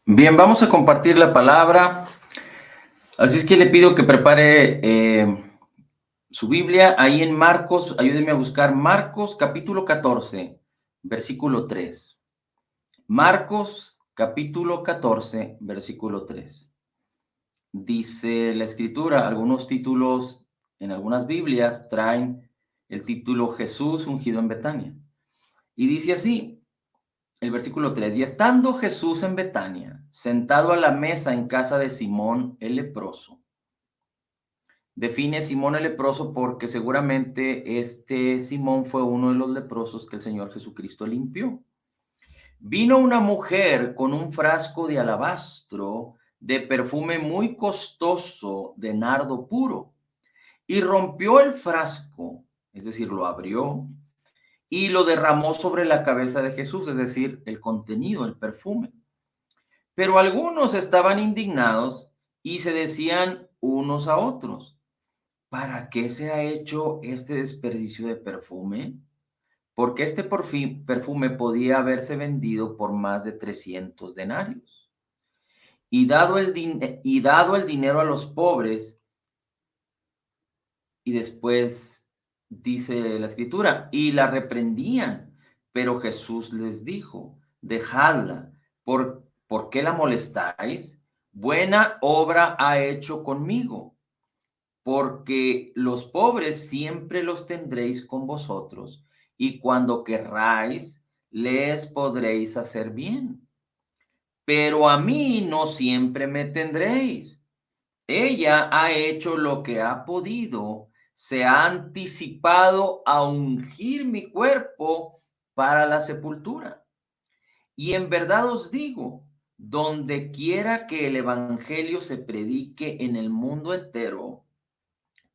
Bien, vamos a compartir la palabra. Así es que le pido que prepare su Biblia ahí en Marcos. Ayúdeme a buscar Marcos capítulo 14, versículo 3. Marcos capítulo 14, versículo 3. Dice la escritura, algunos títulos en algunas Biblias traen el título Jesús ungido en Betania. Y dice así, el versículo 3: y estando Jesús en Betania, sentado a la mesa en casa de Simón el leproso. Define Simón el leproso porque seguramente este Simón fue uno de los leprosos que el Señor Jesucristo limpió. Vino una mujer con un frasco de alabastro de perfume muy costoso de nardo puro y rompió el frasco, es decir, lo abrió y lo derramó sobre la cabeza de Jesús, es decir, el contenido, el perfume. Pero algunos estaban indignados y se decían unos a otros: ¿para qué se ha hecho este desperdicio de perfume? Porque este perfume podía haberse vendido por más de 300 denarios y dado el dinero a los pobres. Y después dice la escritura, y la reprendían, pero Jesús les dijo: dejadla, ¿por qué la molestáis? Buena obra ha hecho conmigo, porque los pobres siempre los tendréis con vosotros, y cuando querráis, les podréis hacer bien. Pero a mí no siempre me tendréis. Ella ha hecho lo que ha podido, se ha anticipado a ungir mi cuerpo para la sepultura. Y en verdad os digo, donde quiera que el evangelio se predique en el mundo entero,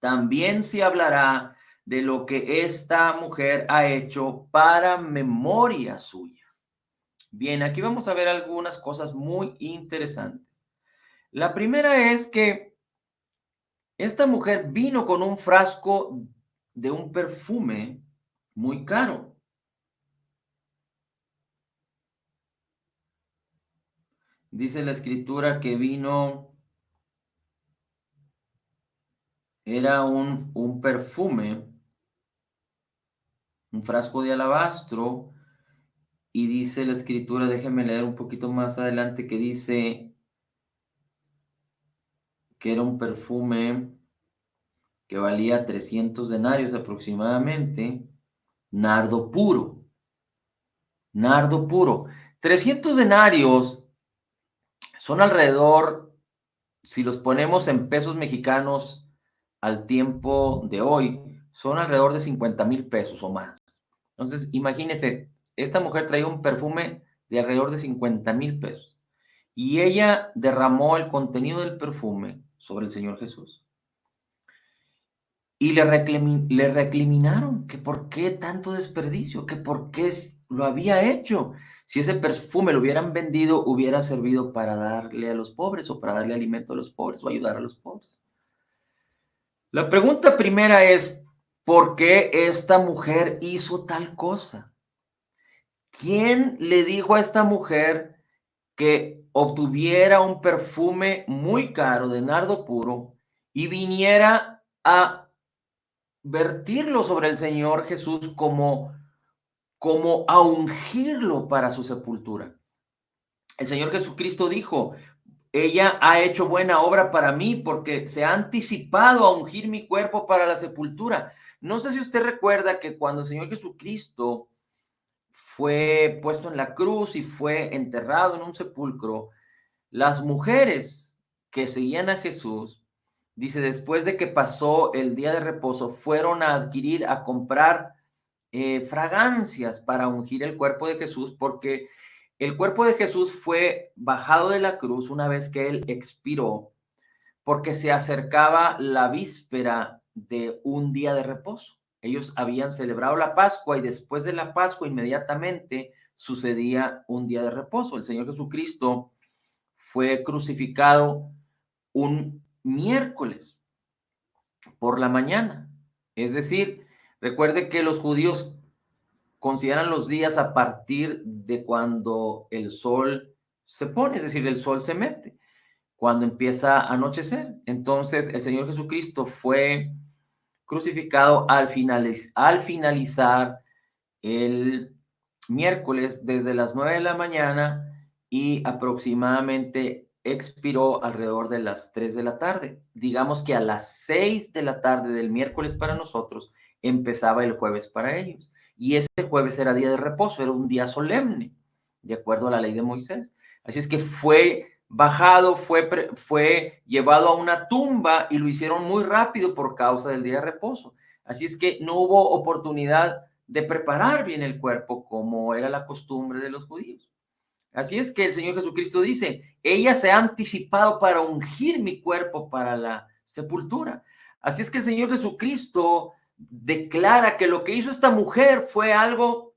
también se hablará de lo que esta mujer ha hecho para memoria suya. Bien, aquí vamos a ver algunas cosas muy interesantes. La primera es que esta mujer vino con un frasco de un perfume muy caro. Dice la escritura que vino, era un perfume, un frasco de alabastro. Y dice la escritura, déjeme leer un poquito más adelante, que dice que era un perfume que valía 300 denarios aproximadamente, nardo puro, nardo puro. 300 denarios son alrededor, si los ponemos en pesos mexicanos al tiempo de hoy, son alrededor de 50,000 pesos o más. Entonces, imagínese, esta mujer traía un perfume de alrededor de 50,000 pesos y ella derramó el contenido del perfume sobre el Señor Jesús. Y le recriminaron que por qué tanto desperdicio, que por qué lo había hecho. Si ese perfume lo hubieran vendido, hubiera servido para darle a los pobres o para darle alimento a los pobres o ayudar a los pobres. La pregunta primera es, ¿por qué esta mujer hizo tal cosa? ¿Quién le dijo a esta mujer que obtuviera un perfume muy caro de nardo puro y viniera a vertirlo sobre el Señor Jesús como a ungirlo para su sepultura? El Señor Jesucristo dijo: ella ha hecho buena obra para mí porque se ha anticipado a ungir mi cuerpo para la sepultura. No sé si usted recuerda que cuando el Señor Jesucristo fue puesto en la cruz y fue enterrado en un sepulcro, las mujeres que seguían a Jesús, dice, después de que pasó el día de reposo, fueron a adquirir, a comprar fragancias para ungir el cuerpo de Jesús, porque el cuerpo de Jesús fue bajado de la cruz una vez que él expiró, porque se acercaba la víspera de un día de reposo. Ellos habían celebrado la Pascua y después de la Pascua inmediatamente sucedía un día de reposo. El Señor Jesucristo fue crucificado un miércoles por la mañana. Es decir, recuerde que los judíos consideran los días a partir de cuando el sol se pone, es decir, el sol se mete cuando empieza a anochecer. Entonces el Señor Jesucristo fue crucificado al finalizar el miércoles desde las 9 de la mañana y aproximadamente expiró alrededor de las 3 de la tarde. Digamos que a las 6 de la tarde del miércoles para nosotros empezaba el jueves para ellos. Y ese jueves era día de reposo, era un día solemne, de acuerdo a la ley de Moisés. Así es que fue bajado, fue llevado a una tumba y lo hicieron muy rápido por causa del día de reposo. Así es que no hubo oportunidad de preparar bien el cuerpo como era la costumbre de los judíos. Así es que el Señor Jesucristo dice, ella se ha anticipado para ungir mi cuerpo para la sepultura. Así es que el Señor Jesucristo declara que lo que hizo esta mujer fue algo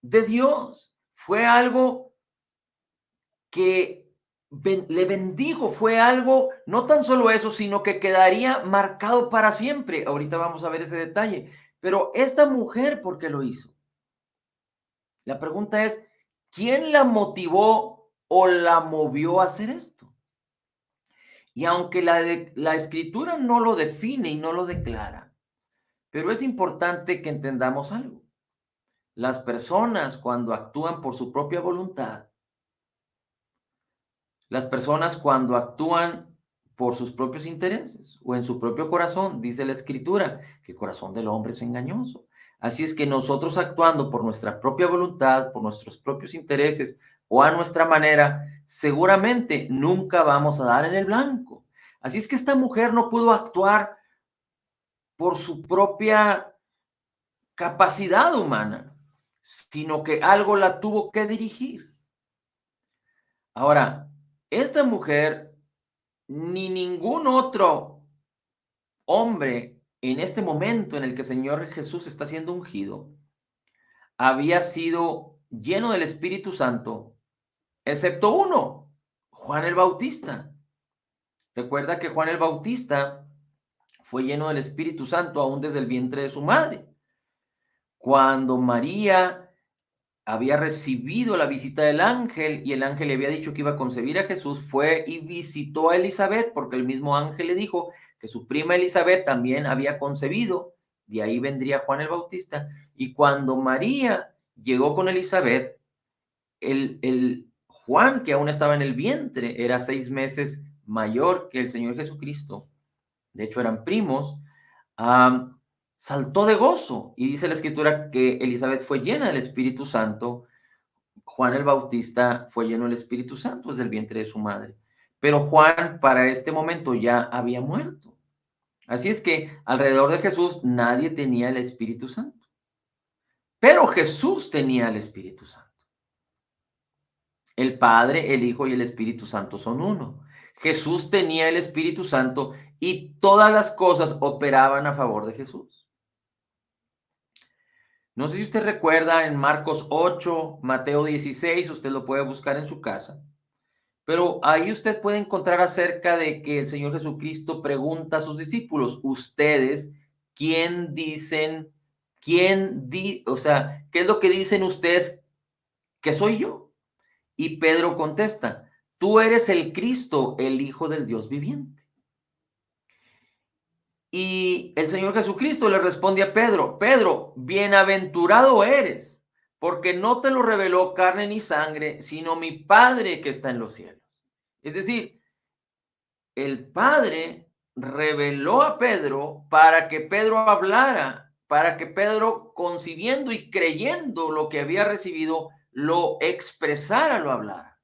de Dios, fue algo que le bendijo, fue algo, no tan solo eso, sino que quedaría marcado para siempre. Ahorita vamos a ver ese detalle. Pero esta mujer, ¿por qué lo hizo? La pregunta es, ¿quién la motivó o la movió a hacer esto? Y aunque la escritura no lo define y no lo declara, pero es importante que entendamos algo. Las personas cuando actúan por su propia voluntad, las personas cuando actúan por sus propios intereses o en su propio corazón, dice la escritura, que el corazón del hombre es engañoso. Así es que nosotros actuando por nuestra propia voluntad, por nuestros propios intereses o a nuestra manera, seguramente nunca vamos a dar en el blanco. Así es que esta mujer no pudo actuar por su propia capacidad humana, sino que algo la tuvo que dirigir. Ahora, esta mujer ni ningún otro hombre en este momento en el que el Señor Jesús está siendo ungido había sido lleno del Espíritu Santo, excepto uno, Juan el Bautista. Recuerda que Juan el Bautista fue lleno del Espíritu Santo aún desde el vientre de su madre. Cuando María había recibido la visita del ángel y el ángel le había dicho que iba a concebir a Jesús, fue y visitó a Elizabeth porque el mismo ángel le dijo que su prima Elizabeth también había concebido, de ahí vendría Juan el Bautista. Y cuando María llegó con Elizabeth, el Juan, que aún estaba en el vientre, era 6 meses mayor que el Señor Jesucristo, de hecho eran primos, saltó de gozo. Y dice la escritura que Elizabeth fue llena del Espíritu Santo. Juan el Bautista fue lleno del Espíritu Santo desde el vientre de su madre. Pero Juan para este momento ya había muerto. Así es que alrededor de Jesús nadie tenía el Espíritu Santo. Pero Jesús tenía el Espíritu Santo. El Padre, el Hijo y el Espíritu Santo son uno. Jesús tenía el Espíritu Santo y todas las cosas operaban a favor de Jesús. No sé si usted recuerda en Marcos 8, Mateo 16, usted lo puede buscar en su casa, pero ahí usted puede encontrar acerca de que el Señor Jesucristo pregunta a sus discípulos, ustedes, ¿quién dicen, o sea, qué es lo que dicen ustedes que soy yo? Y Pedro contesta, tú eres el Cristo, el Hijo del Dios viviente. Y el Señor Jesucristo le responde a Pedro, Pedro, bienaventurado eres, porque no te lo reveló carne ni sangre, sino mi Padre que está en los cielos. Es decir, el Padre reveló a Pedro para que Pedro hablara, para que Pedro, concibiendo y creyendo lo que había recibido, lo expresara, lo hablara.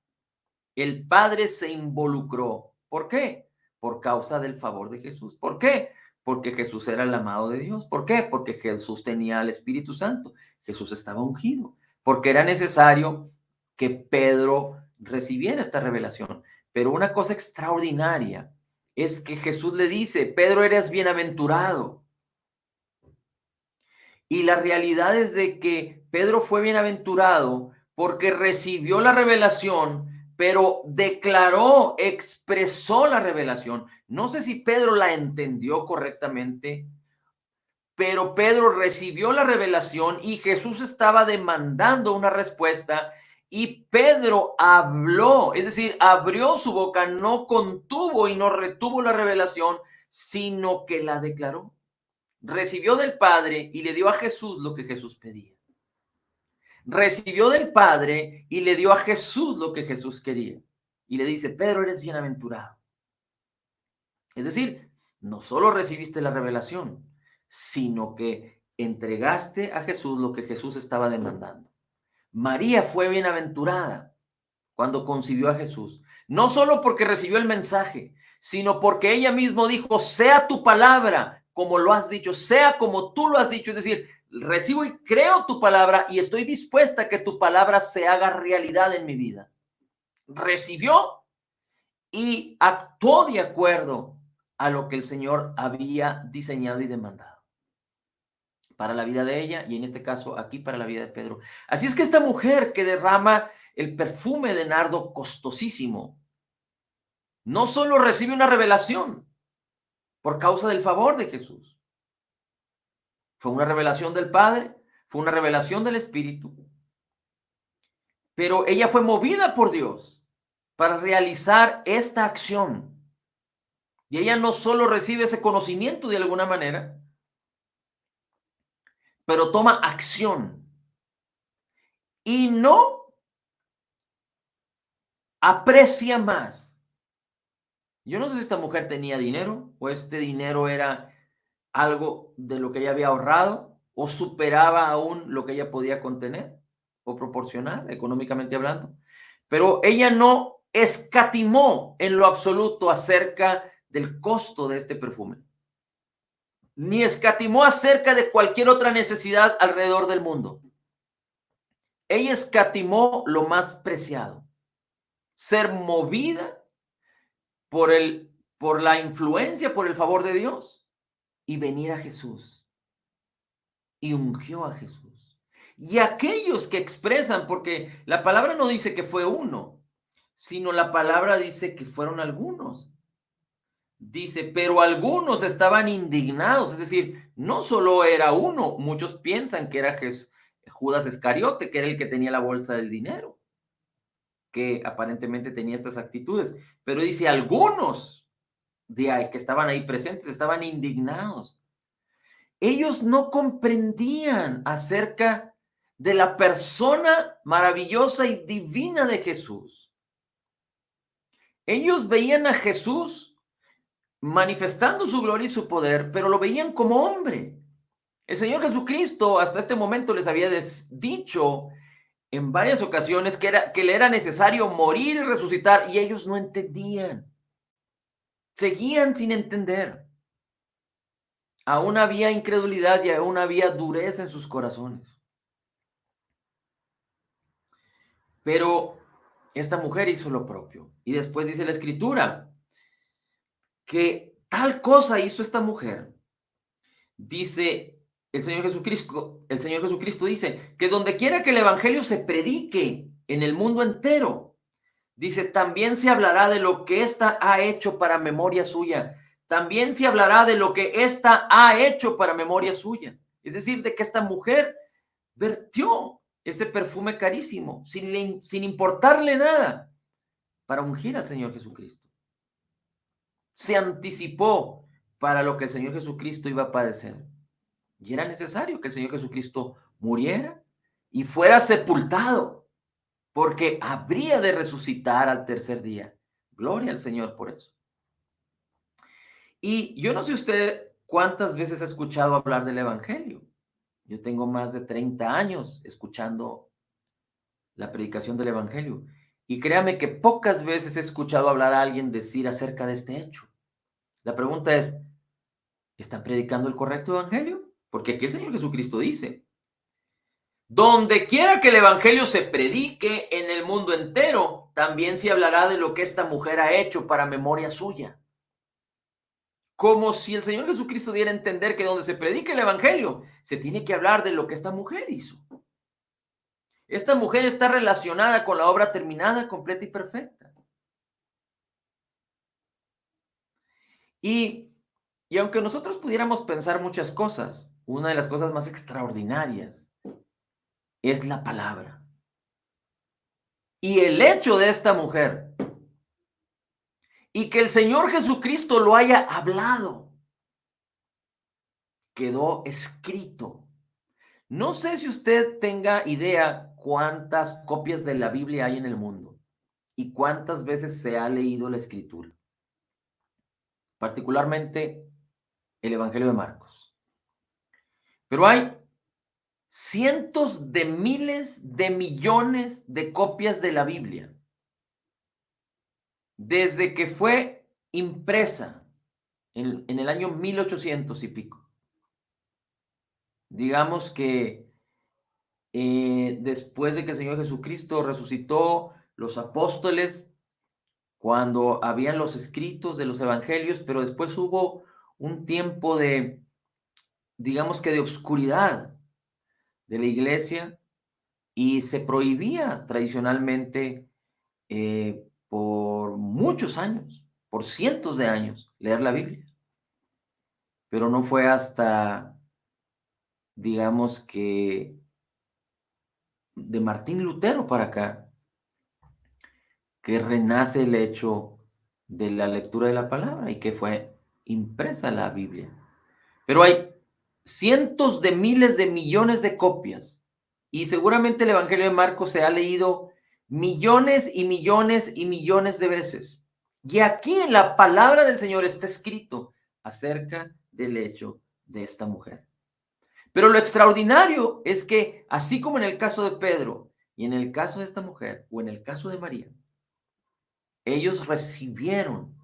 El Padre se involucró. ¿Por qué? Por causa del favor de Jesús. ¿Por qué? Porque Jesús era el amado de Dios. ¿Por qué? Porque Jesús tenía el Espíritu Santo. Jesús estaba ungido. Porque era necesario que Pedro recibiera esta revelación. Pero una cosa extraordinaria es que Jesús le dice, Pedro, eres bienaventurado. Y la realidad es de que Pedro fue bienaventurado porque recibió la revelación, pero declaró, expresó la revelación. No sé si Pedro la entendió correctamente, pero Pedro recibió la revelación y Jesús estaba demandando una respuesta Y Pedro habló, es decir, abrió su boca, no contuvo y no retuvo la revelación, sino que la declaró. Recibió del Padre y le dio a Jesús lo que Jesús pedía. Recibió del Padre y le dio a Jesús lo que Jesús quería. Y le dice, Pedro, eres bienaventurado. Es decir, no solo recibiste la revelación, sino que entregaste a Jesús lo que Jesús estaba demandando. María fue bienaventurada cuando concibió a Jesús, no solo porque recibió el mensaje, sino porque ella misma dijo, sea tu palabra como lo has dicho, sea como tú lo has dicho, es decir, recibo y creo tu palabra y estoy dispuesta a que tu palabra se haga realidad en mi vida. Recibió y actuó de acuerdo a lo que el Señor había diseñado y demandado para la vida de ella y en este caso aquí para la vida de Pedro. Así es que esta mujer que derrama el perfume de nardo costosísimo, no solo recibe una revelación por causa del favor de Jesús, fue una revelación del Padre, fue una revelación del Espíritu, pero ella fue movida por Dios para realizar esta acción. Y ella no solo recibe ese conocimiento de alguna manera, pero toma acción y no aprecia más. Yo no sé si esta mujer tenía dinero o este dinero era algo de lo que ella había ahorrado o superaba aún lo que ella podía contener o proporcionar económicamente hablando. Pero ella no escatimó en lo absoluto acerca del costo de este perfume, ni escatimó acerca de cualquier otra necesidad alrededor del mundo. Ella escatimó lo más preciado, ser movida por la influencia, por el favor de Dios y venir a Jesús. Y ungió a Jesús. Y aquellos que expresan, porque la palabra no dice que fue uno, sino la palabra dice que fueron algunos. Dice, pero algunos estaban indignados, es decir, no solo era uno, muchos piensan que era Judas Iscariote, que era el que tenía la bolsa del dinero, que aparentemente tenía estas actitudes, pero dice, algunos de ahí, que estaban ahí presentes estaban indignados. Ellos no comprendían acerca de la persona maravillosa y divina de Jesús. Ellos veían a Jesús manifestando su gloria y su poder, pero lo veían como hombre. El Señor Jesucristo hasta este momento les había dicho en varias ocasiones que le era necesario morir y resucitar, y ellos no entendían. Seguían sin entender. Aún había incredulidad y aún había dureza en sus corazones. Pero esta mujer hizo lo propio. Y después dice la Escritura que tal cosa hizo esta mujer. Dice el Señor Jesucristo dice que donde quiera que el Evangelio se predique en el mundo entero, dice, también se hablará de lo que ésta ha hecho para memoria suya. También se hablará de lo que ésta ha hecho para memoria suya. Es decir, de que esta mujer vertió ese perfume carísimo sin importarle nada para ungir al Señor Jesucristo. Se anticipó para lo que el Señor Jesucristo iba a padecer. Y era necesario que el Señor Jesucristo muriera y fuera sepultado, porque habría de resucitar al tercer día. Gloria al Señor por eso. Y yo no sé usted cuántas veces ha escuchado hablar del Evangelio. Yo tengo más de 30 años escuchando la predicación del Evangelio. Y créame que pocas veces he escuchado hablar a alguien decir acerca de este hecho. La pregunta es, ¿están predicando el correcto Evangelio? Porque aquí el Señor Jesucristo dice, donde quiera que el Evangelio se predique en el mundo entero, también se hablará de lo que esta mujer ha hecho para memoria suya. Como si el Señor Jesucristo diera a entender que donde se predique el Evangelio, se tiene que hablar de lo que esta mujer hizo. Esta mujer está relacionada con la obra terminada, completa y perfecta. Y aunque nosotros pudiéramos pensar muchas cosas, una de las cosas más extraordinarias es la palabra. Y el hecho de esta mujer y que el Señor Jesucristo lo haya hablado, quedó escrito. No sé si usted tenga idea cuántas copias de la Biblia hay en el mundo y cuántas veces se ha leído la Escritura, particularmente el Evangelio de Marcos. Pero hay cientos de miles de millones de copias de la Biblia desde que fue impresa en el año 1800 y pico. Digamos que después de que el Señor Jesucristo resucitó, los apóstoles, cuando habían los escritos de los evangelios, pero después hubo un tiempo de, digamos que de oscuridad de la iglesia y se prohibía tradicionalmente por muchos años, por cientos de años, leer la Biblia. Pero no fue hasta, digamos que, de Martín Lutero para acá, que renace el hecho de la lectura de la palabra y que fue impresa la Biblia. Pero hay cientos de miles de millones de copias y seguramente el Evangelio de Marcos se ha leído millones y millones y millones de veces. Y aquí en la palabra del Señor está escrito acerca del hecho de esta mujer. Pero lo extraordinario es que, así como en el caso de Pedro y en el caso de esta mujer o en el caso de María, ellos recibieron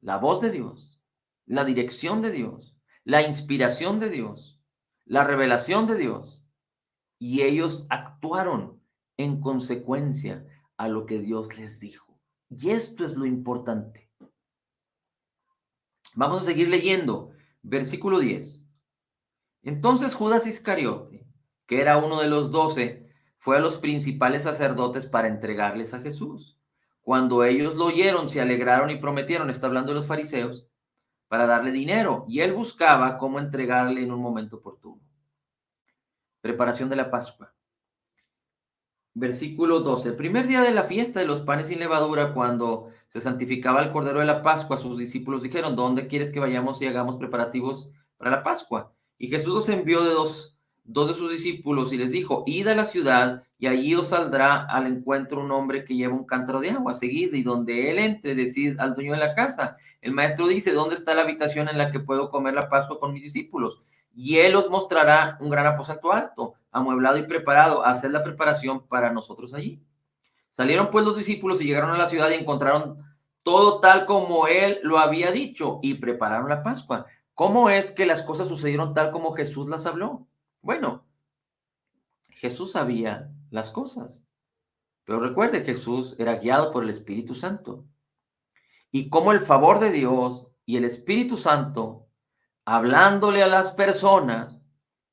la voz de Dios, la dirección de Dios, la inspiración de Dios, la revelación de Dios, y ellos actuaron en consecuencia a lo que Dios les dijo. Y esto es lo importante. Vamos a seguir leyendo. Versículo 10. Entonces Judas Iscariote, que era uno de los 12, fue a los principales sacerdotes para entregarles a Jesús. Cuando ellos lo oyeron, se alegraron y prometieron, está hablando de los fariseos, para darle dinero, y él buscaba cómo entregarle en un momento oportuno. Preparación de la Pascua. Versículo 12. El primer día de la fiesta de los panes sin levadura, cuando se santificaba el cordero de la Pascua, sus discípulos dijeron, ¿dónde quieres que vayamos y hagamos preparativos para la Pascua? Y Jesús los envió de dos de sus discípulos y les dijo, id a la ciudad y allí os saldrá al encuentro un hombre que lleva un cántaro de agua, seguid, y donde él entre, decid al dueño de la casa, el maestro dice, ¿dónde está la habitación en la que puedo comer la Pascua con mis discípulos? Y él os mostrará un gran aposento alto, amueblado y preparado. Haced la preparación para nosotros allí. Salieron pues los discípulos y llegaron a la ciudad y encontraron todo tal como él lo había dicho y prepararon la Pascua. ¿Cómo es que las cosas sucedieron tal como Jesús las habló? Bueno, Jesús sabía las cosas, pero recuerde, Jesús era guiado por el Espíritu Santo. Y como el favor de Dios y el Espíritu Santo, hablándole a las personas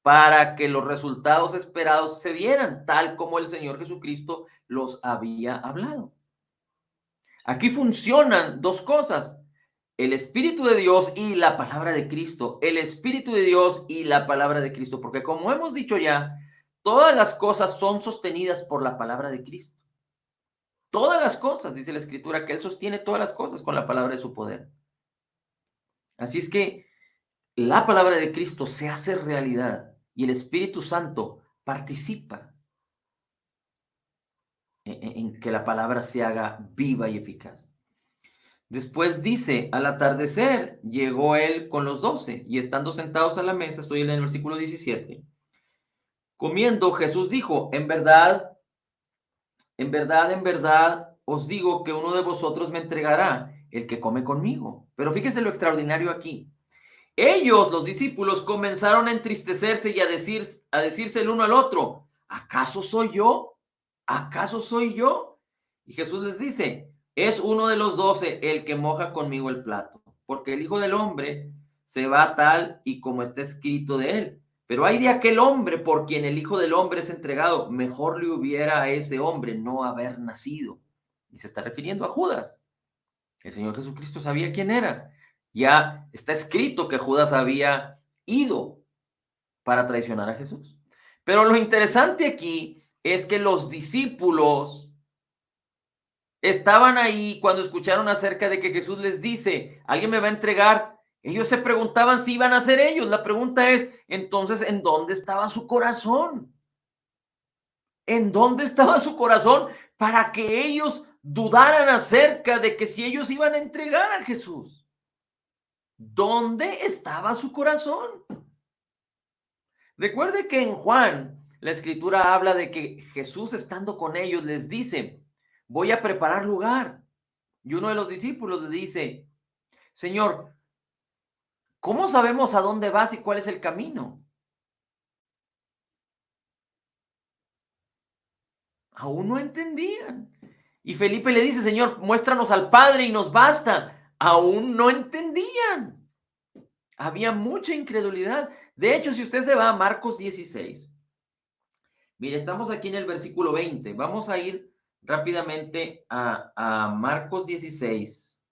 para que los resultados esperados se dieran, tal como el Señor Jesucristo los había hablado. Aquí funcionan dos cosas: el Espíritu de Dios y la palabra de Cristo. El Espíritu de Dios y la palabra de Cristo, porque como hemos dicho ya, todas las cosas son sostenidas por la palabra de Cristo. Todas las cosas, dice la Escritura, que Él sostiene todas las cosas con la palabra de su poder. Así es que la palabra de Cristo se hace realidad y el Espíritu Santo participa en que la palabra se haga viva y eficaz. Después dice, al atardecer llegó él con los 12 y estando sentados a la mesa, estoy en el versículo 17, comiendo, Jesús dijo, en verdad, en verdad, en verdad os digo que uno de vosotros me entregará, el que come conmigo. Pero fíjese lo extraordinario aquí. Ellos, los discípulos, comenzaron a entristecerse y a decirse el uno al otro, ¿acaso soy yo? ¿Acaso soy yo? Y Jesús les dice, es uno de los 12 el que moja conmigo el plato, porque el Hijo del Hombre se va tal y como está escrito de él. Pero hay de aquel hombre por quien el Hijo del Hombre es entregado, mejor le hubiera a ese hombre no haber nacido. Y se está refiriendo a Judas. El Señor Jesucristo sabía quién era. Ya está escrito que Judas había ido para traicionar a Jesús. Pero lo interesante aquí es que los discípulos estaban ahí cuando escucharon acerca de que Jesús les dice, alguien me va a entregar. Ellos se preguntaban si iban a ser ellos. La pregunta es, entonces, ¿en dónde estaba su corazón? ¿En dónde estaba su corazón para que ellos dudaran acerca de que si ellos iban a entregar a Jesús? ¿Dónde estaba su corazón? Recuerde que en Juan, la escritura habla de que Jesús, estando con ellos, les dice, voy a preparar lugar. Y uno de los discípulos le dice, Señor, ¿cómo sabemos a dónde vas y cuál es el camino? Aún no entendían. Y Felipe le dice, Señor, muéstranos al Padre y nos basta. Aún no entendían. Había mucha incredulidad. De hecho, si usted se va a Marcos 16, mire, estamos aquí en el versículo 20. Vamos a ir rápidamente a Marcos 16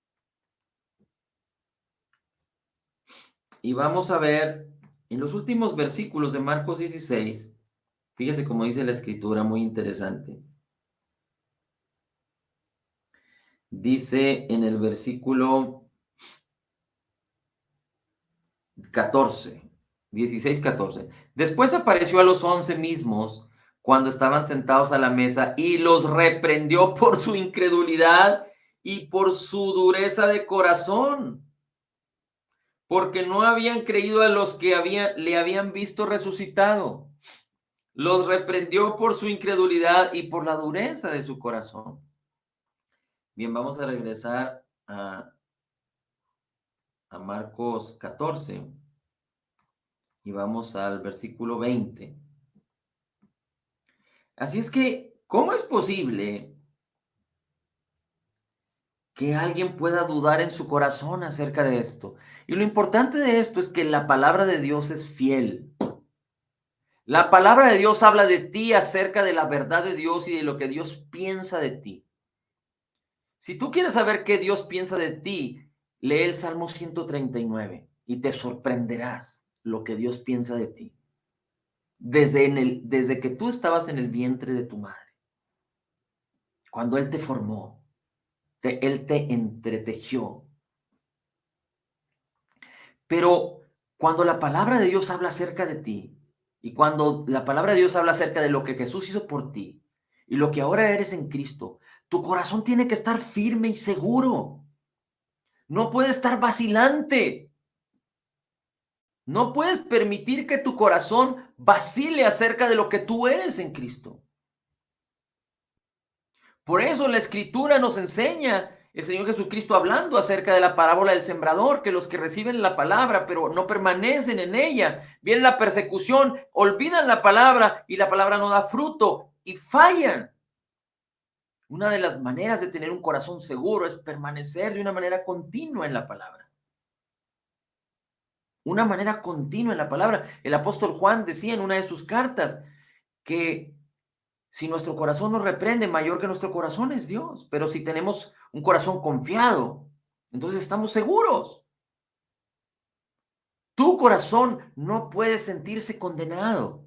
y vamos a ver en los últimos versículos de Marcos 16. Fíjese cómo dice la escritura, muy interesante. Dice en el versículo 14, 16, 14. Después apareció a los 11 mismos cuando estaban sentados a la mesa y los reprendió por su incredulidad y por su dureza de corazón, porque no habían creído a los que le habían visto resucitado. Los reprendió por su incredulidad y por la dureza de su corazón. Bien, vamos a regresar a Marcos 14 y vamos al versículo 20. Así es que, ¿cómo es posible que alguien pueda dudar en su corazón acerca de esto? Y lo importante de esto es que la palabra de Dios es fiel. La palabra de Dios habla de ti acerca de la verdad de Dios y de lo que Dios piensa de ti. Si tú quieres saber qué Dios piensa de ti, lee el Salmo 139 y te sorprenderás lo que Dios piensa de ti. Desde que tú estabas en el vientre de tu madre, cuando Él te formó, Él te entretejió. Pero cuando la palabra de Dios habla acerca de ti y cuando la palabra de Dios habla acerca de lo que Jesús hizo por ti y lo que ahora eres en Cristo, tu corazón tiene que estar firme y seguro. No puede estar vacilante. No puedes permitir que tu corazón vacile acerca de lo que tú eres en Cristo. Por eso la Escritura nos enseña, el Señor Jesucristo hablando acerca de la parábola del sembrador, que los que reciben la palabra pero no permanecen en ella, viene la persecución, olvidan la palabra y la palabra no da fruto y fallan. Una de las maneras de tener un corazón seguro es permanecer de una manera continua en la palabra. Una manera continua en la palabra. El apóstol Juan decía en una de sus cartas que si nuestro corazón nos reprende, mayor que nuestro corazón es Dios. Pero si tenemos un corazón confiado, entonces estamos seguros. Tu corazón no puede sentirse condenado.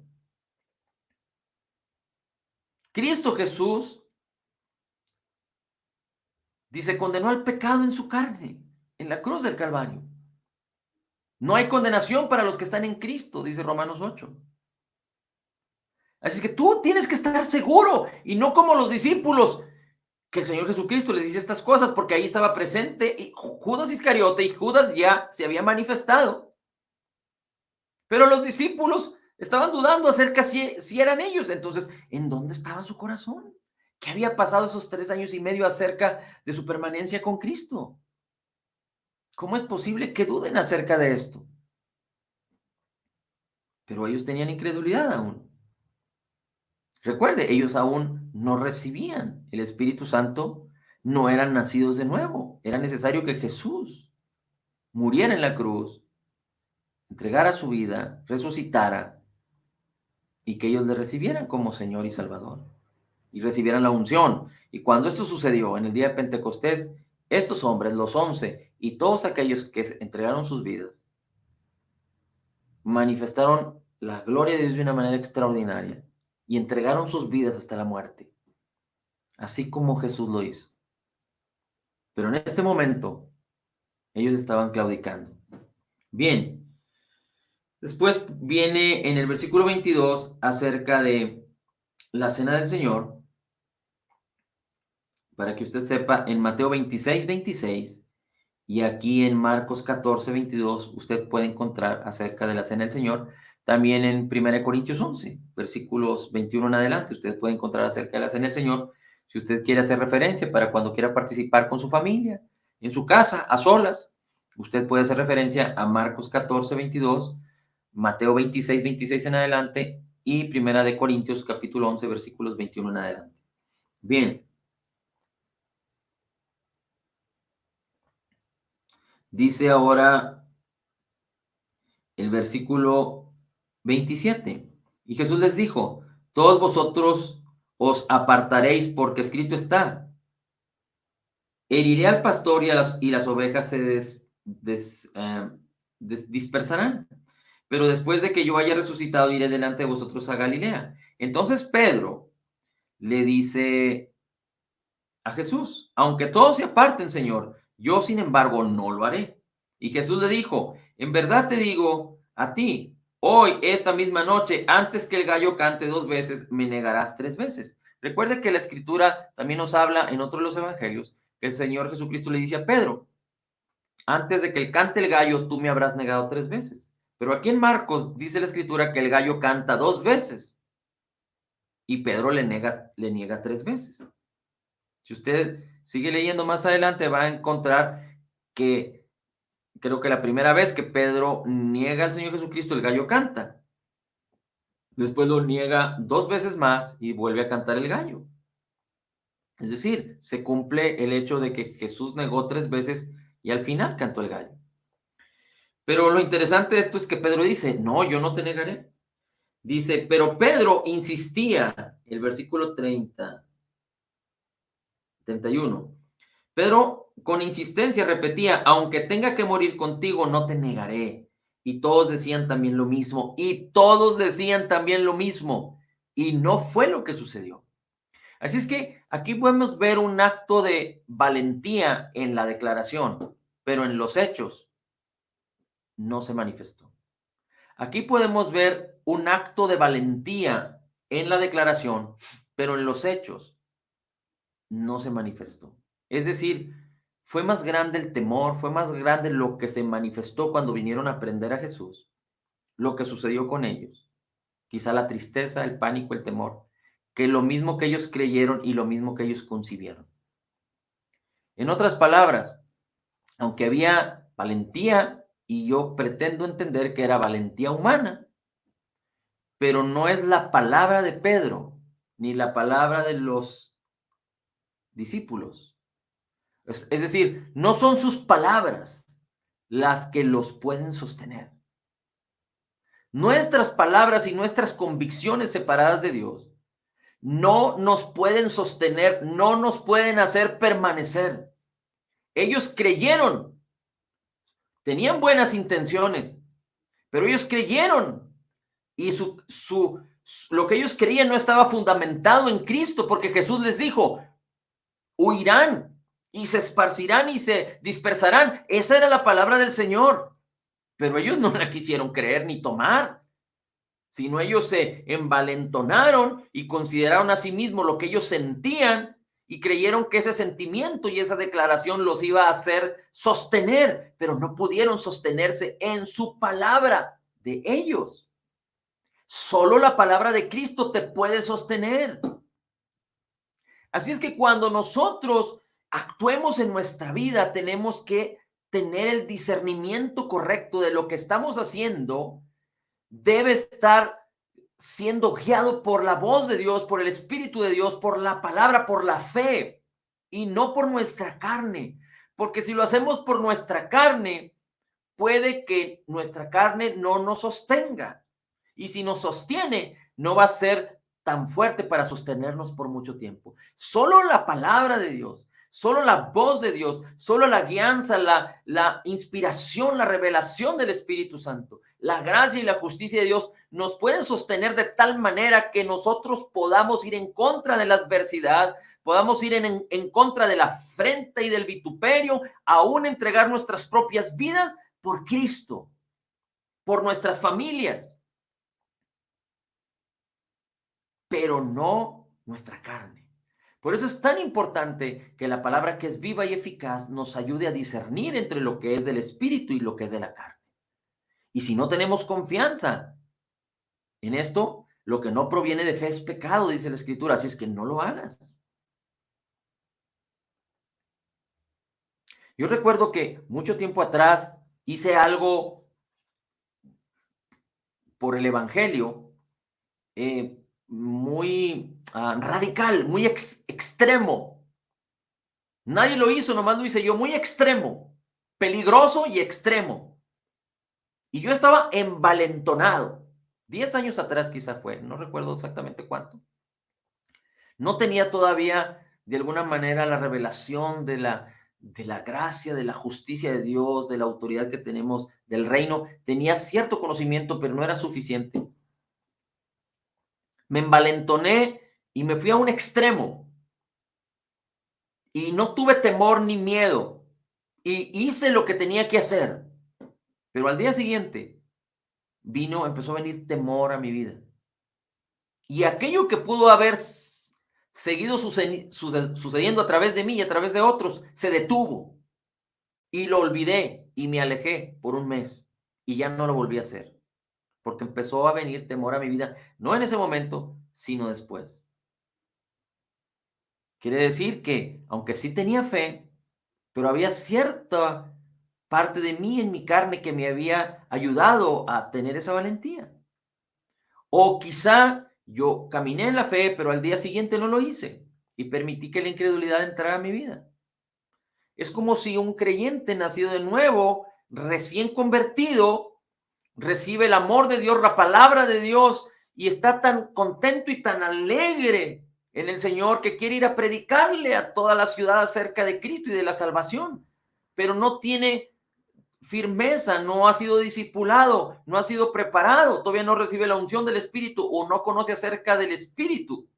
Cristo Jesús dice, condenó al pecado en su carne, en la cruz del Calvario. No hay condenación para los que están en Cristo, dice Romanos 8. Así que tú tienes que estar seguro y no como los discípulos, que el Señor Jesucristo les dice estas cosas porque ahí estaba presente y Judas Iscariote y Judas ya se había manifestado. Pero los discípulos estaban dudando acerca si eran ellos. Entonces, ¿en dónde estaba su corazón? ¿Qué había pasado esos 3 años y medio acerca de su permanencia con Cristo? ¿Cómo es posible que duden acerca de esto? Pero ellos tenían incredulidad aún. Recuerde, ellos aún no recibían el Espíritu Santo, no eran nacidos de nuevo. Era necesario que Jesús muriera en la cruz, entregara su vida, resucitara y que ellos le recibieran como Señor y Salvador y recibieran la unción. Y cuando esto sucedió en el día de Pentecostés, estos hombres, los 11 y todos aquellos que entregaron sus vidas, manifestaron la gloria de Dios de una manera extraordinaria. y entregaron sus vidas hasta la muerte, así como Jesús lo hizo. Pero en este momento, ellos estaban claudicando. Bien, después viene en el versículo 22 acerca de la cena del Señor, para que usted sepa, en Mateo 26 y aquí en Marcos 14 22 usted puede encontrar acerca de la cena del Señor. También en 1 Corintios 11, versículos 21 en adelante, usted puede encontrar acerca de la cena del Señor. Si usted quiere hacer referencia para cuando quiera participar con su familia, en su casa, a solas, usted puede hacer referencia a Marcos 14 22, Mateo 26 en adelante y 1 Corintios capítulo 11, versículos 21 en adelante. Bien. Dice ahora el versículo 27. Y Jesús les dijo, todos vosotros os apartaréis porque escrito está, heriré al pastor y las ovejas se dispersarán. Pero después de que yo haya resucitado, iré delante de vosotros a Galilea. Entonces Pedro le dice a Jesús, aunque todos se aparten, Señor, yo sin embargo no lo haré. Y Jesús le dijo, en verdad te digo a ti, hoy, esta misma noche, antes que el gallo cante 2 veces, me negarás 3 veces. Recuerde que la Escritura también nos habla en otro de los evangelios, que el Señor Jesucristo le dice a Pedro, antes de que el cante el gallo, tú me habrás negado 3 veces. Pero aquí en Marcos dice la Escritura que el gallo canta 2 veces y Pedro le niega 3 veces. Si usted sigue leyendo más adelante, va a encontrar que creo que la primera vez que Pedro niega al Señor Jesucristo, el gallo canta. Después lo niega 2 veces más y vuelve a cantar el gallo. Es decir, se cumple el hecho de que Jesús negó 3 veces y al final cantó el gallo. Pero lo interesante de esto es que Pedro dice, no, yo no te negaré. Dice, pero Pedro insistía, el versículo 31. Pedro con insistencia repetía, aunque tenga que morir contigo, no te negaré. Y todos decían también lo mismo, y todos decían también lo mismo, y no fue lo que sucedió. Así es que aquí podemos ver un acto de valentía en la declaración, pero en los hechos no se manifestó. Aquí podemos ver un acto de valentía en la declaración, pero en los hechos no se manifestó. Es decir, fue más grande el temor, fue más grande lo que se manifestó cuando vinieron a prender a Jesús, lo que sucedió con ellos. Quizá la tristeza, el pánico, el temor, que lo mismo que ellos creyeron y lo mismo que ellos concibieron. En otras palabras, aunque había valentía, y yo pretendo entender que era valentía humana, pero no es la palabra de Pedro, ni la palabra de los discípulos. Es decir, no son sus palabras las que los pueden sostener. Nuestras palabras y nuestras convicciones separadas de Dios no nos pueden sostener, no nos pueden hacer permanecer. Ellos creyeron, tenían buenas intenciones, pero ellos creyeron y lo que ellos creían no estaba fundamentado en Cristo, porque Jesús les dijo, huirán y se esparcirán y se dispersarán. Esa era la palabra del Señor, pero ellos no la quisieron creer ni tomar, sino ellos se envalentonaron y consideraron a sí mismos lo que ellos sentían y creyeron que ese sentimiento y esa declaración los iba a hacer sostener, pero no pudieron sostenerse en su palabra de ellos. Solo la palabra de Cristo te puede sostener. Así es que cuando nosotros actuemos en nuestra vida, tenemos que tener el discernimiento correcto de lo que estamos haciendo. Debe estar siendo guiado por la voz de Dios, por el Espíritu de Dios, por la palabra, por la fe, y no por nuestra carne. Porque si lo hacemos por nuestra carne, puede que nuestra carne no nos sostenga. Y si nos sostiene, no va a ser tan fuerte para sostenernos por mucho tiempo. Solo la palabra de Dios, solo la voz de Dios, solo la guianza, la inspiración, la revelación del Espíritu Santo la gracia y la justicia de Dios nos pueden sostener de tal manera que nosotros podamos ir en contra de la adversidad, podamos ir en contra de la afrenta y del vituperio, aún entregar nuestras propias vidas por Cristo, por nuestras familias, pero no nuestra carne. Por eso es tan importante que la palabra, que es viva y eficaz, nos ayude a discernir entre lo que es del espíritu y lo que es de la carne. Y si no tenemos confianza en esto, lo que no proviene de fe es pecado, dice la Escritura, así es que no lo hagas. Yo recuerdo que mucho tiempo atrás hice algo por el Evangelio, muy radical, muy extremo. Nadie lo hizo, nomás lo hice yo, muy extremo, peligroso y extremo. Y yo estaba envalentonado. 10 años atrás quizá fue, no recuerdo exactamente cuánto. No tenía todavía de alguna manera la revelación de la gracia, de la justicia de Dios, de la autoridad que tenemos del reino. Tenía cierto conocimiento, pero no era suficiente. Me envalentoné y me fui a un extremo. Y no tuve temor ni miedo. Y hice lo que tenía que hacer. Pero al día siguiente empezó a venir temor a mi vida. Y aquello que pudo haber seguido sucediendo a través de mí y a través de otros, se detuvo. Y lo olvidé y me alejé por un mes. Y ya no lo volví a hacer. Porque empezó a venir temor a mi vida, no en ese momento, sino después. Quiere decir que, aunque sí tenía fe, pero había cierta parte de mí en mi carne que me había ayudado a tener esa valentía. O quizá yo caminé en la fe, pero al día siguiente no lo hice y permití que la incredulidad entrara a mi vida. Es como si un creyente nacido de nuevo, recién convertido, recibe el amor de Dios, la palabra de Dios, y está tan contento y tan alegre en el Señor que quiere ir a predicarle a toda la ciudad acerca de Cristo y de la salvación, pero no tiene firmeza, no ha sido discipulado, no ha sido preparado, todavía no recibe la unción del Espíritu o no conoce acerca del Espíritu.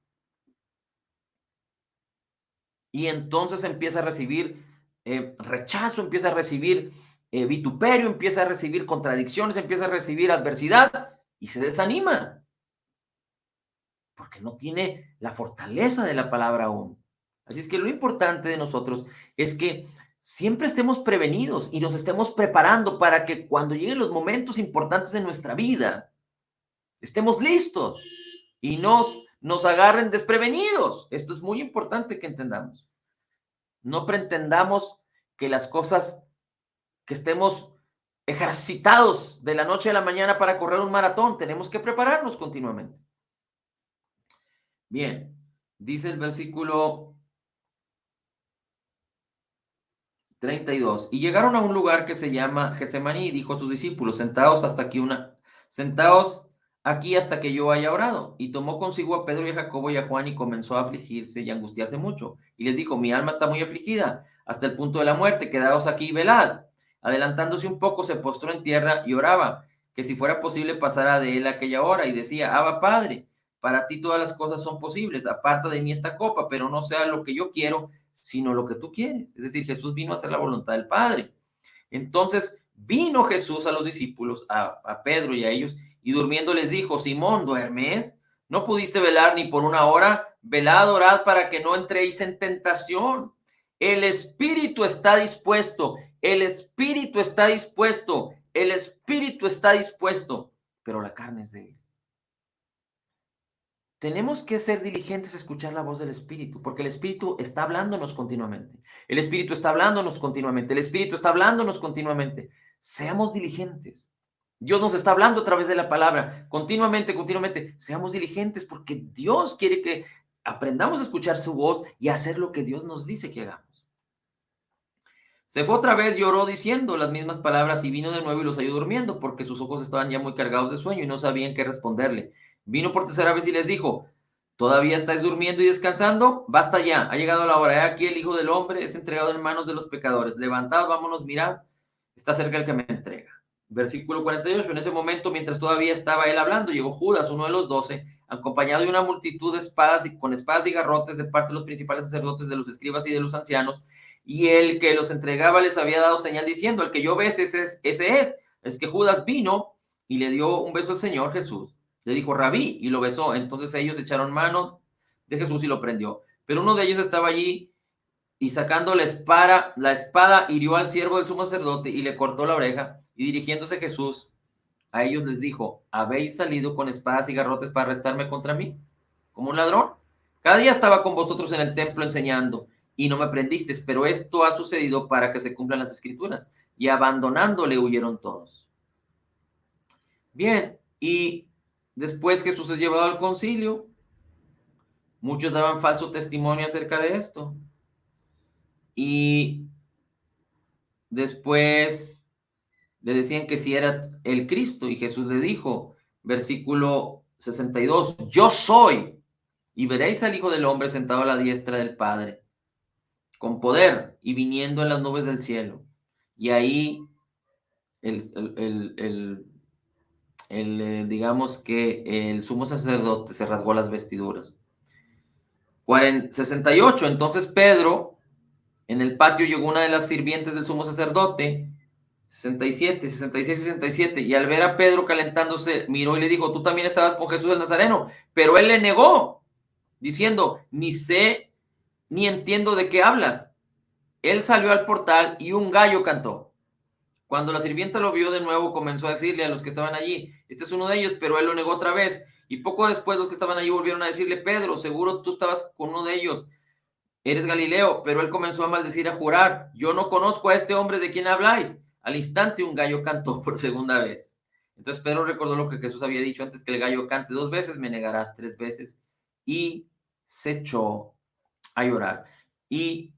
Y entonces empieza a recibir rechazo, empieza a recibir vituperio, empieza a recibir contradicciones, empieza a recibir adversidad y se desanima porque no tiene la fortaleza de la palabra aún. Así es que lo importante de nosotros es que siempre estemos prevenidos y nos estemos preparando para que cuando lleguen los momentos importantes de nuestra vida, estemos listos y nos agarren desprevenidos. Esto es muy importante que entendamos. No pretendamos que las cosas, que estemos ejercitados de la noche a la mañana para correr un maratón. Tenemos que prepararnos continuamente. Bien, dice el versículo 32. Y llegaron a un lugar que se llama Getsemaní y dijo a sus discípulos, sentaos aquí hasta que yo haya orado. Y tomó consigo a Pedro y a Jacobo y a Juan y comenzó a afligirse y angustiarse mucho. Y les dijo, mi alma está muy afligida hasta el punto de la muerte, quedaos aquí y velad. Adelantándose un poco, se postró en tierra y oraba, que si fuera posible pasara de él aquella hora. Y decía, Abba, Padre, para ti todas las cosas son posibles, aparta de mí esta copa, pero no sea lo que yo quiero, sino lo que tú quieres. Es decir, Jesús vino a hacer la voluntad del Padre. Entonces vino Jesús a los discípulos, a Pedro y a ellos, y durmiendo les dijo, Simón, ¿duermes? ¿No pudiste velar ni por una hora? Velad, orad para que no entréis en tentación. El espíritu está dispuesto, el espíritu está dispuesto, el espíritu está dispuesto, pero la carne es débil. Tenemos que ser diligentes a escuchar la voz del Espíritu, porque el Espíritu está hablándonos continuamente. El Espíritu está hablándonos continuamente. El Espíritu está hablándonos continuamente. Seamos diligentes. Dios nos está hablando a través de la palabra, continuamente, continuamente. Seamos diligentes porque Dios quiere que aprendamos a escuchar su voz y a hacer lo que Dios nos dice que hagamos. Se fue otra vez y oró diciendo las mismas palabras y vino de nuevo y los halló durmiendo porque sus ojos estaban ya muy cargados de sueño y no sabían qué responderle. Vino por tercera vez y les dijo, ¿todavía estáis durmiendo y descansando? Basta ya, ha llegado la hora. He aquí el Hijo del Hombre es entregado en manos de los pecadores. Levantad, vámonos, mirad, está cerca el que me entrega. Versículo 48. En ese momento, mientras todavía estaba él hablando, llegó Judas, uno de los 12, acompañado de una multitud de espadas y con espadas y garrotes de parte de los principales sacerdotes, de los escribas y de los ancianos, y el que los entregaba les había dado señal diciendo: el que yo ves, ese es. Es que Judas vino y le dio un beso al Señor Jesús. Le dijo: Rabí, y lo besó. Entonces ellos echaron mano de Jesús y lo prendió. Pero uno de ellos estaba allí, y sacando la espada hirió al siervo del sumo sacerdote y le cortó la oreja. Y dirigiéndose Jesús a ellos les dijo: ¿habéis salido con espadas y garrotes para arrestarme contra mí, como un ladrón? Cada día estaba con vosotros en el templo enseñando, y no me prendisteis, pero esto ha sucedido para que se cumplan las escrituras. Y abandonándole huyeron todos. Bien, y después Jesús es llevado al concilio. Muchos daban falso testimonio acerca de esto. Y después le decían que si era el Cristo, y Jesús le dijo, versículo 62, yo soy, y veréis al Hijo del Hombre sentado a la diestra del Padre, con poder y viniendo en las nubes del cielo. Y ahí digamos que el sumo sacerdote se rasgó las vestiduras. 68, entonces Pedro, en el patio llegó una de las sirvientes del sumo sacerdote, 67, 66, 67, y al ver a Pedro calentándose, miró y le dijo: tú también estabas con Jesús el Nazareno. Pero él le negó, diciendo: ni sé ni entiendo de qué hablas. Él salió al portal y un gallo cantó. Cuando la sirvienta lo vio de nuevo, comenzó a decirle a los que estaban allí: este es uno de ellos, pero él lo negó otra vez. Y poco después los que estaban allí volvieron a decirle: Pedro, seguro tú estabas con uno de ellos, eres Galileo. Pero él comenzó a maldecir, a jurar: yo no conozco a este hombre de quien habláis. Al instante un gallo cantó por segunda vez. Entonces Pedro recordó lo que Jesús había dicho: antes que el gallo cante 2 veces, me negarás 3 veces. Y se echó a llorar. Y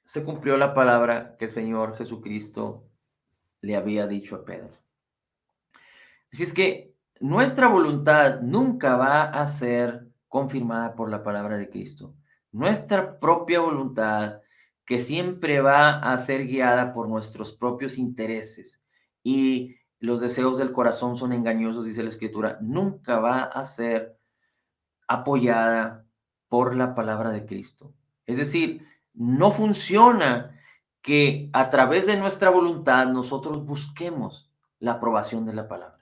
se cumplió la palabra que el Señor Jesucristo le había dicho a Pedro. Así es que nuestra voluntad nunca va a ser confirmada por la palabra de Cristo. Nuestra propia voluntad, que siempre va a ser guiada por nuestros propios intereses, y los deseos del corazón son engañosos, dice la Escritura, nunca va a ser apoyada por la palabra de Cristo. Es decir, no funciona que a través de nuestra voluntad nosotros busquemos la aprobación de la palabra,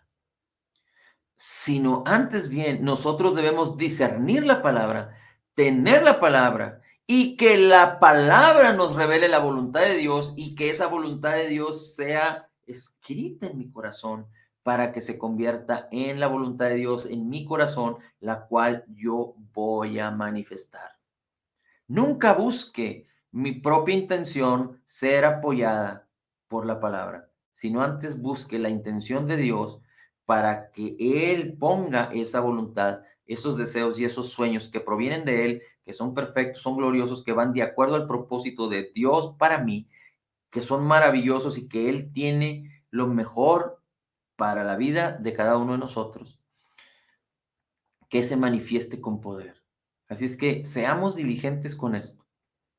sino antes bien nosotros debemos discernir la palabra, tener la palabra, y que la palabra nos revele la voluntad de Dios, y que esa voluntad de Dios sea escrita en mi corazón para que se convierta en la voluntad de Dios en mi corazón, la cual yo voy a manifestar. Nunca busque mi propia intención ser apoyada por la palabra, sino antes busque la intención de Dios para que Él ponga esa voluntad, esos deseos y esos sueños que provienen de Él, que son perfectos, son gloriosos, que van de acuerdo al propósito de Dios para mí, que son maravillosos y que Él tiene lo mejor para la vida de cada uno de nosotros, que se manifieste con poder. Así es que seamos diligentes con esto.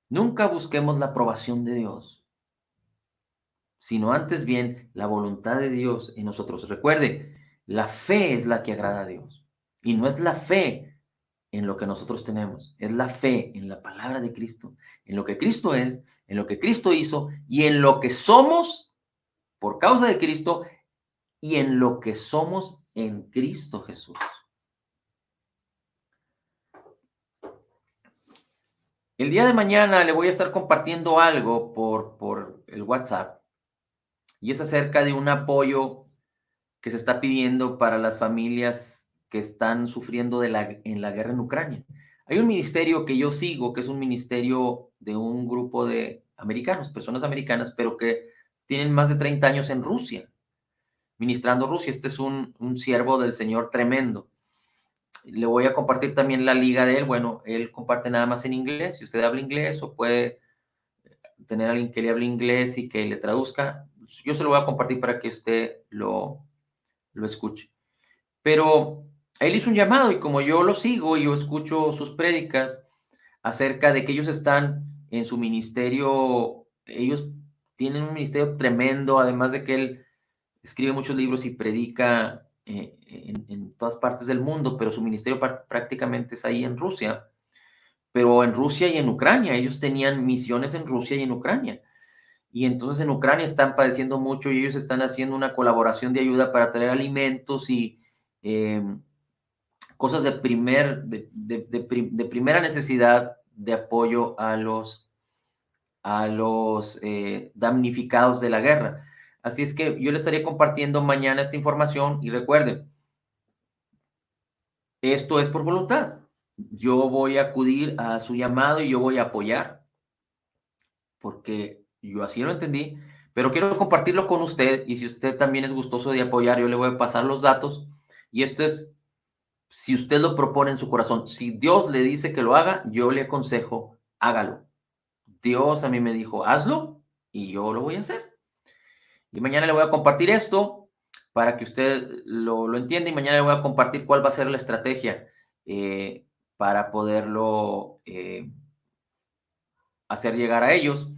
Nunca busquemos la aprobación de Dios, sino antes bien la voluntad de Dios en nosotros. Recuerde, la fe es la que agrada a Dios, y no es la fe en lo que nosotros tenemos, es la fe en la palabra de Cristo, en lo que Cristo es, en lo que Cristo hizo y en lo que somos por causa de Cristo y en lo que somos en Cristo Jesús. El día de mañana le voy a estar compartiendo algo por el WhatsApp, y es acerca de un apoyo que se está pidiendo para las familias que están sufriendo en la guerra en Ucrania. Hay un ministerio que yo sigo, que es un ministerio de un grupo de americanos, personas americanas, pero que tienen más de 30 años en Rusia, ministrando Rusia. Este es un siervo del Señor tremendo. Le voy a compartir también la liga de él. Bueno, él comparte nada más en inglés. Si usted habla inglés o puede tener a alguien que le hable inglés y que le traduzca, yo se lo voy a compartir para que usted lo escuche. Pero él hizo un llamado, y como yo lo sigo y yo escucho sus prédicas acerca de que ellos están en su ministerio, ellos tienen un ministerio tremendo, además de que él escribe muchos libros y predica en todas partes del mundo, pero su ministerio prácticamente es ahí en Rusia, pero en Rusia y en Ucrania. Ellos tenían misiones en Rusia y en Ucrania. Y entonces en Ucrania están padeciendo mucho y ellos están haciendo una colaboración de ayuda para traer alimentos y cosas de primera necesidad de apoyo a los damnificados de la guerra. Así es que yo le estaré compartiendo mañana esta información y recuerden, esto es por voluntad. Yo voy a acudir a su llamado y yo voy a apoyar, porque yo así lo entendí, pero quiero compartirlo con usted y si usted también es gustoso de apoyar, yo le voy a pasar los datos y esto es, si usted lo propone en su corazón, si Dios le dice que lo haga, yo le aconsejo, hágalo. Dios a mí me dijo, hazlo y yo lo voy a hacer. Y mañana le voy a compartir esto para que usted lo entienda y mañana le voy a compartir cuál va a ser la estrategia para poderlo hacer llegar a ellos.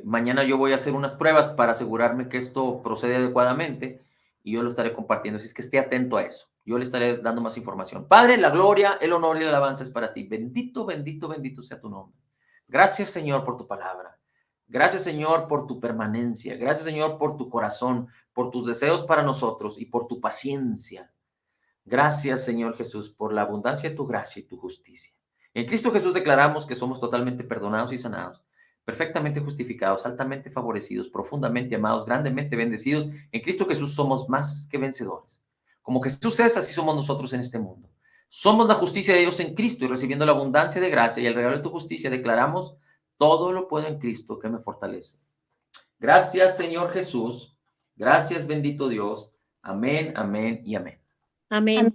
Mañana yo voy a hacer unas pruebas para asegurarme que esto procede adecuadamente y yo lo estaré compartiendo. Así es que esté atento a eso. Yo le estaré dando más información. Padre, la gloria, el honor y la alabanza es para ti. Bendito, bendito, bendito sea tu nombre. Gracias, Señor, por tu palabra. Gracias, Señor, por tu permanencia. Gracias, Señor, por tu corazón, por tus deseos para nosotros y por tu paciencia. Gracias, Señor Jesús, por la abundancia de tu gracia y tu justicia. En Cristo Jesús declaramos que somos totalmente perdonados y sanados, perfectamente justificados, altamente favorecidos, profundamente amados, grandemente bendecidos. En Cristo Jesús somos más que vencedores. Como Jesús es, así somos nosotros en este mundo. Somos la justicia de Dios en Cristo y recibiendo la abundancia de gracia y el regalo de tu justicia, declaramos, todo lo puedo en Cristo que me fortalece. Gracias, Señor Jesús. Gracias, bendito Dios. Amén, amén y amén. Amén.